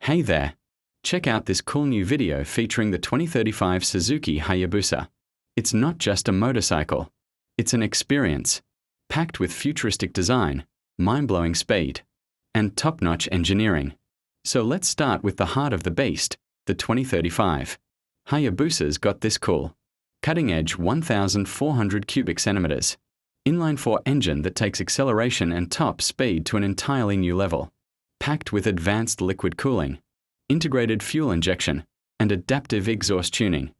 Hey there! Check out this cool new video featuring the 2035 Suzuki Hayabusa. It's not just a motorcycle. It's an experience, packed with futuristic design, mind-blowing speed, and top-notch engineering. So let's start with the heart of the beast, the 2035. Hayabusa's got this cool, cutting-edge 1,400 cubic centimeters, inline-4 engine that takes acceleration and top speed to an entirely new level, packed with advanced liquid cooling, integrated fuel injection, and adaptive exhaust tuning.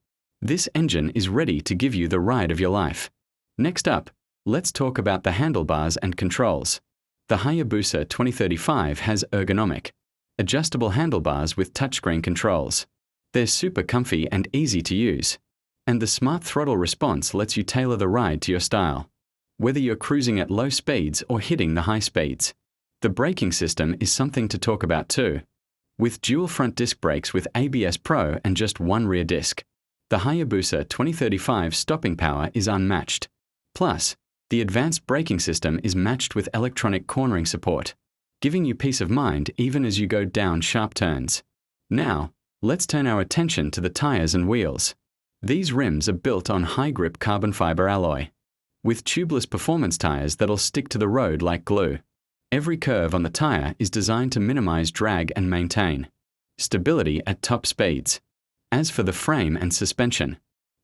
This engine is ready to give you the ride of your life. Next up, let's talk about the handlebars and controls. The Hayabusa 2035 has ergonomic, adjustable handlebars with touchscreen controls. They're super comfy and easy to use. And the smart throttle response lets you tailor the ride to your style, whether you're cruising at low speeds or hitting the high speeds. The braking system is something to talk about too. With dual front disc brakes with ABS Pro and just one rear disc, the Hayabusa 2035 stopping power is unmatched. Plus, the advanced braking system is matched with electronic cornering support, giving you peace of mind even as you go down sharp turns. Now, let's turn our attention to the tires and wheels. These rims are built on high-grip carbon fiber alloy, with tubeless performance tires that'll stick to the road like glue. Every curve on the tire is designed to minimize drag and maintain stability at top speeds. As for the frame and suspension,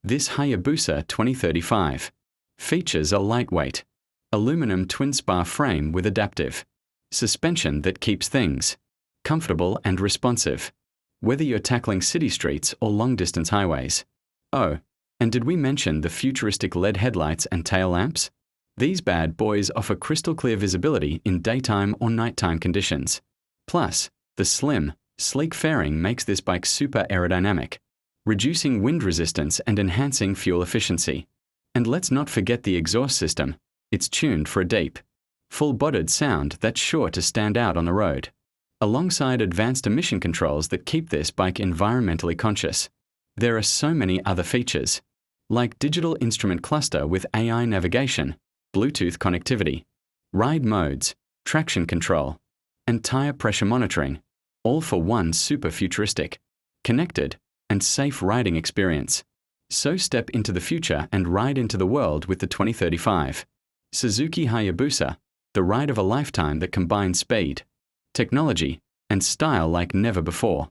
this Hayabusa 2035 features a lightweight, aluminum twin-spar frame with adaptive suspension that keeps things comfortable and responsive, whether you're tackling city streets or long-distance highways. Oh, and did we mention the futuristic LED headlights and tail lamps? These bad boys offer crystal-clear visibility in daytime or nighttime conditions. Plus, the slim, sleek fairing makes this bike super aerodynamic, reducing wind resistance and enhancing fuel efficiency. And let's not forget the exhaust system. It's tuned for a deep, full-bodied sound that's sure to stand out on the road, alongside advanced emission controls that keep this bike environmentally conscious. There are so many other features, like digital instrument cluster with AI navigation, Bluetooth connectivity, ride modes, traction control, and tire pressure monitoring, all for one super futuristic, connected, and safe riding experience. So step into the future and ride into the world with the 2035 Suzuki Hayabusa, the ride of a lifetime that combines speed, technology, and style like never before.